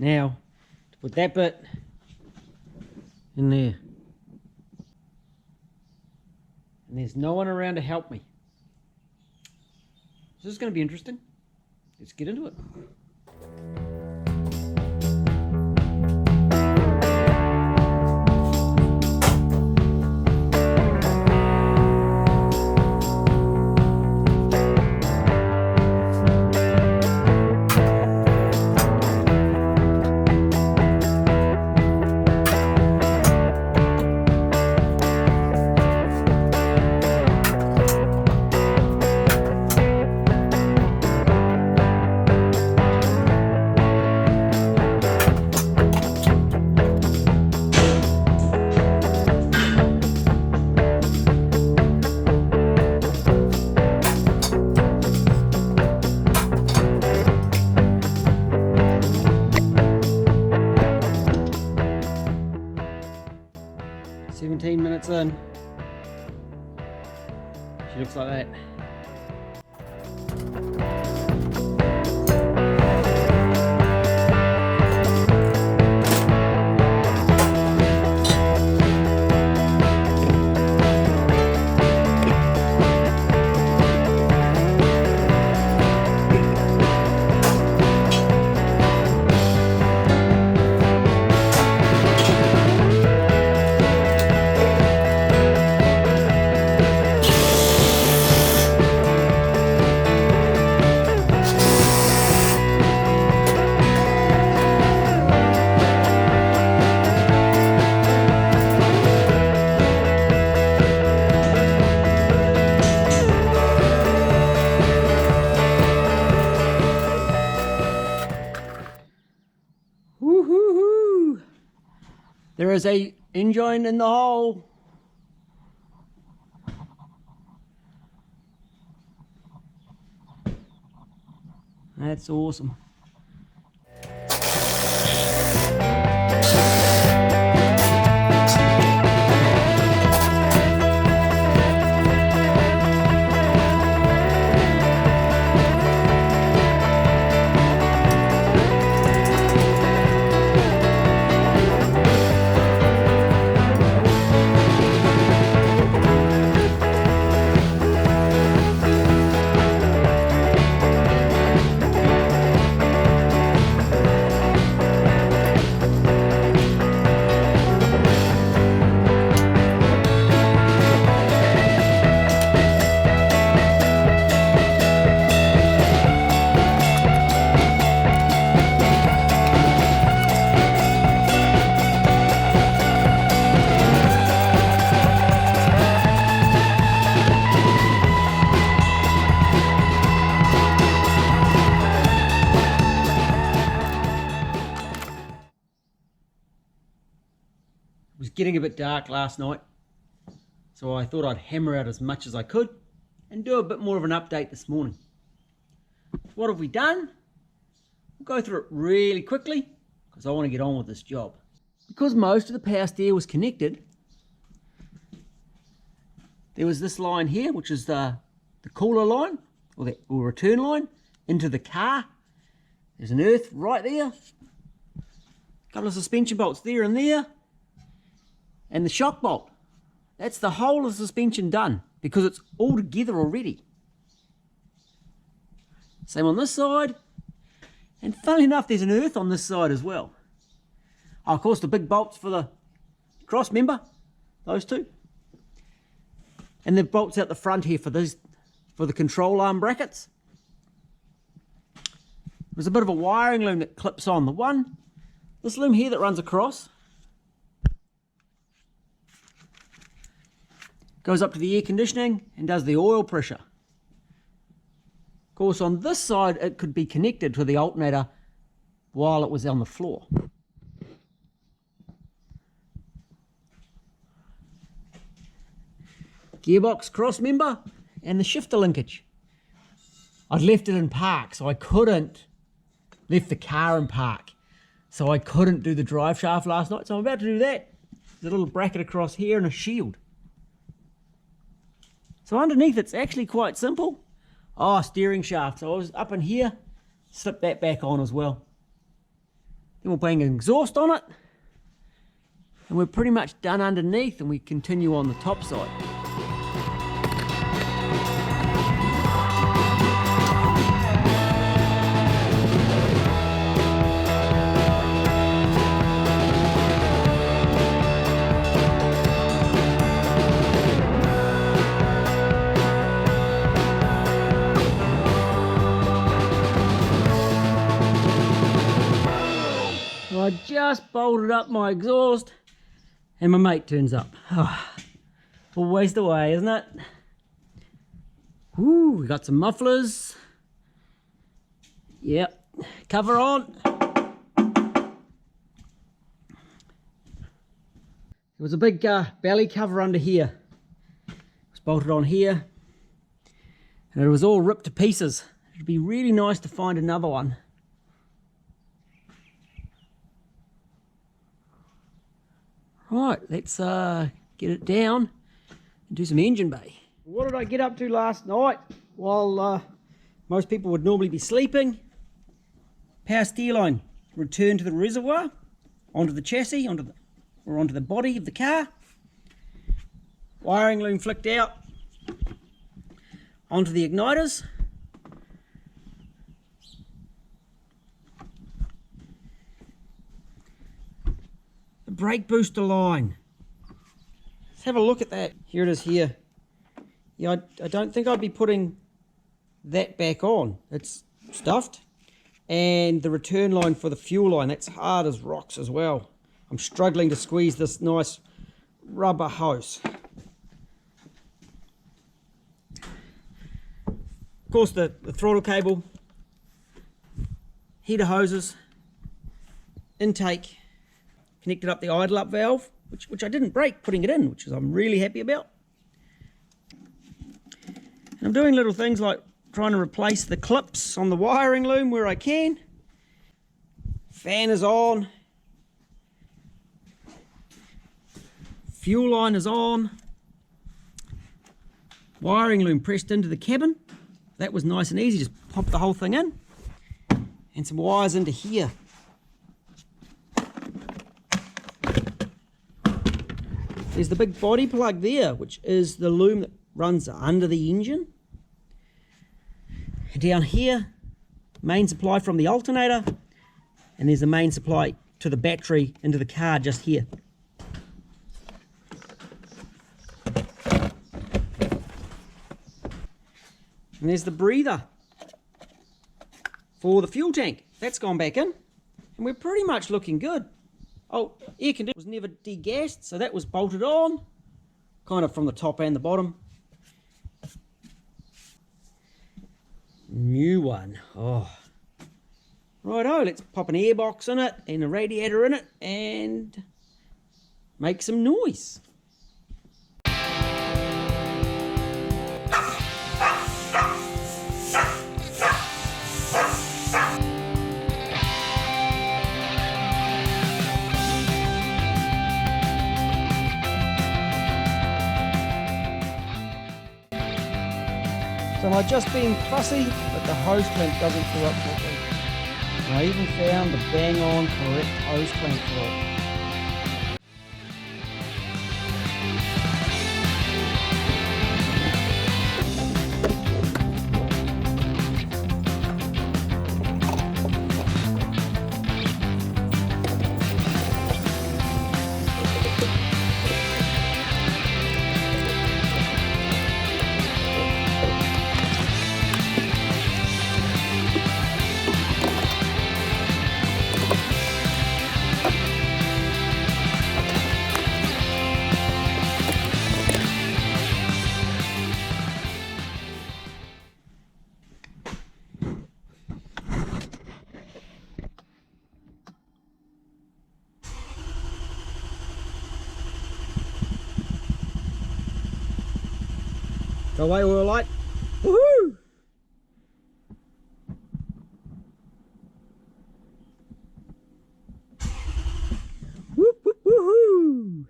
Now, to put that bit in there. And there's no one around to help me. This is going to be interesting. Let's get into it. Minutes in, she looks like that. Woo-hoo-hoo! There is a engine in the hole. That's awesome. It was getting a bit dark last night, so I thought I'd hammer out as much as I could and do a bit more of an update this morning. What have we done? We'll go through it really quickly because I want to get on with this job. Because most of the power steer was connected, there was this line here, which is the cooler line or return line into the car. There's an earth right there, a couple of suspension bolts there and there, and the shock bolt. That's the whole of the suspension done because it's all together already. Same on this side, and funnily enough there's an earth on this side as well. Oh, of course the big bolts for the cross member, those two, and the bolts out the front here for the control arm brackets. There's a bit of a wiring loom that clips on. This loom here that runs across goes up to the air conditioning and does the oil pressure. Of course, on this side, it could be connected to the alternator while it was on the floor. Gearbox cross member and the shifter linkage. I'd left it in park, so I couldn't left the car in park, so I couldn't do the drive shaft last night. So I'm about to do that. There's a little bracket across here and a shield. So underneath it's actually quite simple. Oh, steering shaft. So I was up in here, slip that back on as well. Then we'll bang an exhaust on it. And we're pretty much done underneath, and we continue on the top side. I just bolted up my exhaust and my mate turns up. Oh, always the way, isn't it? Ooh, we got some mufflers. Yep, cover on. There was a big belly cover under here. It was bolted on here and it was all ripped to pieces. It'd be really nice to find another one. Right, let's get it down and do some engine bay. What did I get up to last night while most people would normally be sleeping? Power steer line returned to the reservoir, onto the chassis, onto the body of the car. Wiring loom flicked out onto the igniters. Brake booster line. Let's have a look at that. Here it is here. Yeah, I don't think I'd be putting that back on. It's stuffed. And the return line for the fuel line, that's hard as rocks as well. I'm struggling to squeeze this nice rubber hose. Of course, the throttle cable, heater hoses, intake, connected up the idle up valve, which I didn't break putting it in, which I'm really happy about. And I'm doing little things like trying to replace the clips on the wiring loom where I can. Fan is on. Fuel line is on. Wiring loom pressed into the cabin. That was nice and easy, just pop the whole thing in. And some wires into here. There's the big body plug there, which is the loom that runs under the engine. And down here, main supply from the alternator, and there's the main supply to the battery into the car just here. And there's the breather for the fuel tank. That's gone back in, and we're pretty much looking good. Oh, air conditioner was never degassed, so that was bolted on, kind of from the top and the bottom. New one. Oh. Righto, let's pop an airbox in it and a radiator in it and make some noise. So I've just been fussy, but the hose clamp doesn't fill up properly. And I even found the bang on correct hose clamp for it. Go away, oil light. Woohoo! Whoop, whoop, woohoo!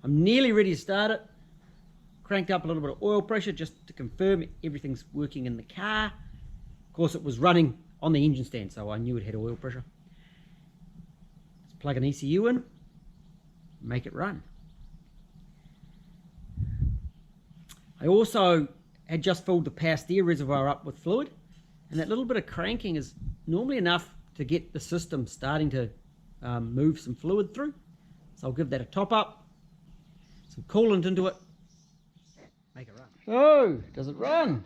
I'm nearly ready to start it. Cranked up a little bit of oil pressure just to confirm everything's working in the car. Of course, it was running on the engine stand, so I knew it had oil pressure. Let's plug an ECU in, make it run. I also had just filled the power steer reservoir up with fluid, and that little bit of cranking is normally enough to get the system starting to move some fluid through. So I'll give that a top up, some coolant into it, make it run. So, does it run?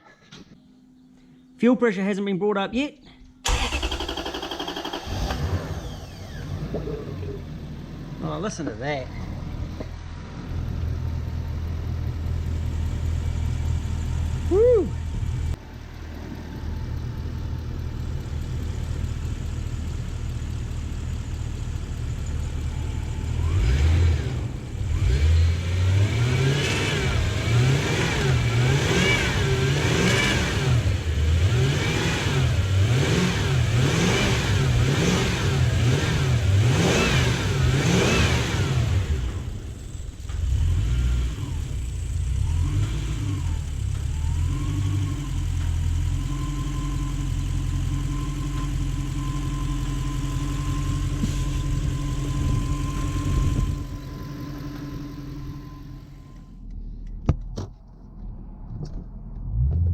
Fuel pressure hasn't been brought up yet. Oh, listen to that. Woo!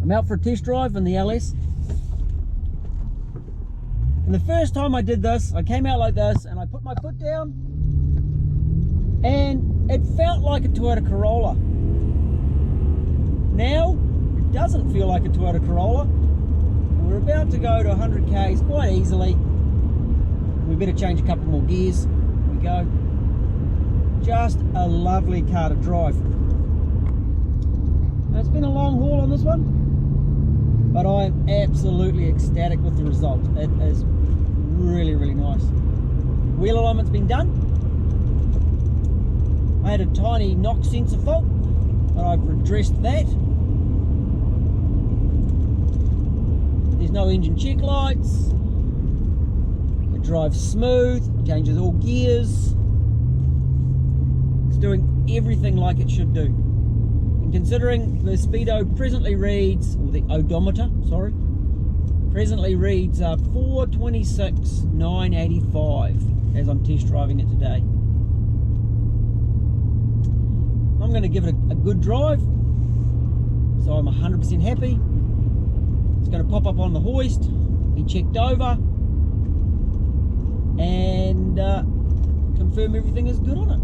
I'm out for a test drive in the LS. And the first time I did this, I came out like this and I put my foot down and it felt like a Toyota Corolla. Now, it doesn't feel like a Toyota Corolla. And we're about to go to 100 k's quite easily. We better change a couple more gears. Here we go. Just a lovely car to drive. Now, it's been a long haul on this one, but I'm absolutely ecstatic with the result. It is really, really nice. Wheel alignment's been done. I had a tiny knock sensor fault, but I've addressed that. There's no engine check lights. It drives smooth, changes all gears. It's doing everything like it should do. Considering the speedo presently reads, or the odometer, sorry, presently reads 426,985 as I'm test driving it today. I'm going to give it a good drive, so I'm 100% happy. It's going to pop up on the hoist, be checked over, and confirm everything is good on it.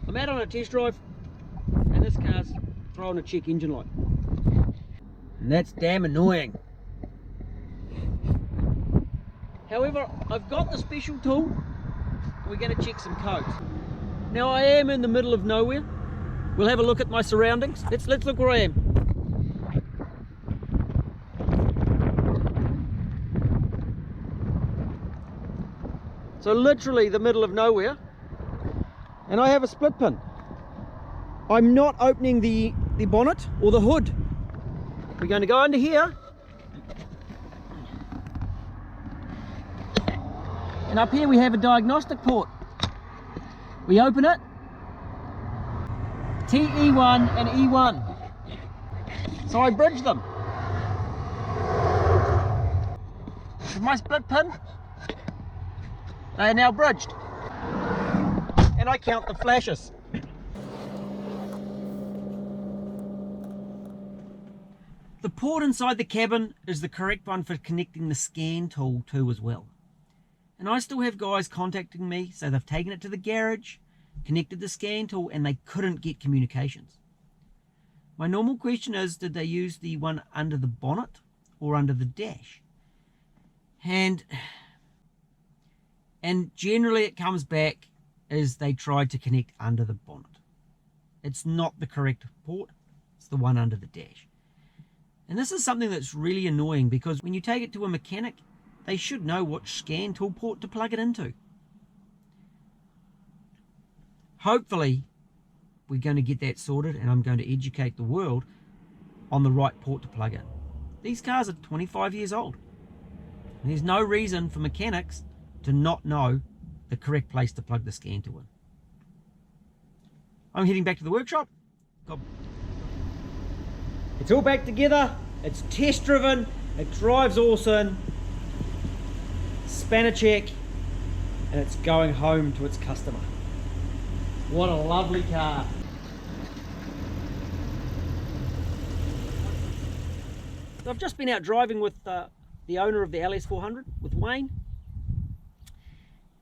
I'm out on a test drive and this car's throwing a check engine light. And that's damn annoying. However, I've got the special tool. We're going to check some codes. Now I am in the middle of nowhere. We'll have a look at my surroundings. Let's look where I am. So literally the middle of nowhere. And I have a split pin. I'm not opening the bonnet or the hood. We're going to go under here. And up here we have a diagnostic port. We open it. TE1 and E1. So I bridge them. With my split pin, they are now bridged. And I count the flashes. The port inside the cabin is the correct one for connecting the scan tool to as well. And I still have guys contacting me, so they've taken it to the garage, connected the scan tool, and they couldn't get communications. My normal question is, did they use the one under the bonnet or under the dash? And generally it comes back is they tried to connect under the bonnet. It's not the correct port, it's the one under the dash. And this is something that's really annoying because when you take it to a mechanic, they should know which scan tool port to plug it into. Hopefully, we're going to get that sorted and I'm going to educate the world on the right port to plug in. These cars are 25 years old. And there's no reason for mechanics to not know the correct place to plug the scan tool in. I'm heading back to the workshop. It's all back together, it's test driven, it drives awesome, spanner check, and it's going home to its customer. What a lovely car. So I've just been out driving with the owner of the LS400, with Wayne,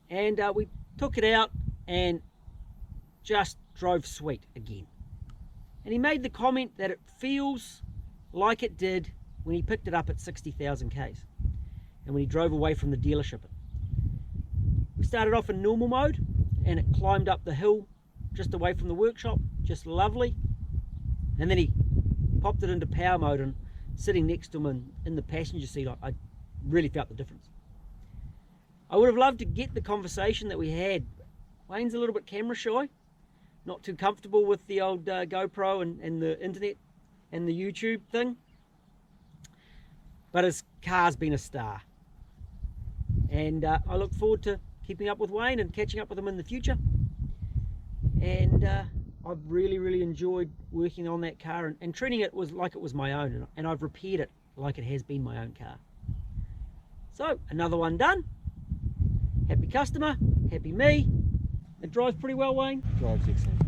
and we took it out and just drove sweet again. And he made the comment that it feels like it did when he picked it up at 60,000 Ks and when he drove away from the dealership. We started off in normal mode and it climbed up the hill just away from the workshop, just lovely. And then he popped it into power mode, and sitting next to him in the passenger seat, I really felt the difference. I would have loved to get the conversation that we had. Wayne's a little bit camera shy, not too comfortable with the old GoPro and the internet and the YouTube thing, but his car's been a star, and I look forward to keeping up with Wayne and catching up with him in the future. And I've really enjoyed working on that car and treating it like it was my own, and I've repaired it like it has been my own car. So another one done. Happy customer, happy me. It drives pretty well, Wayne. Drives excellent.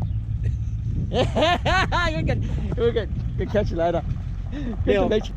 You're good. We're good. Good catch you later. Good to meet you.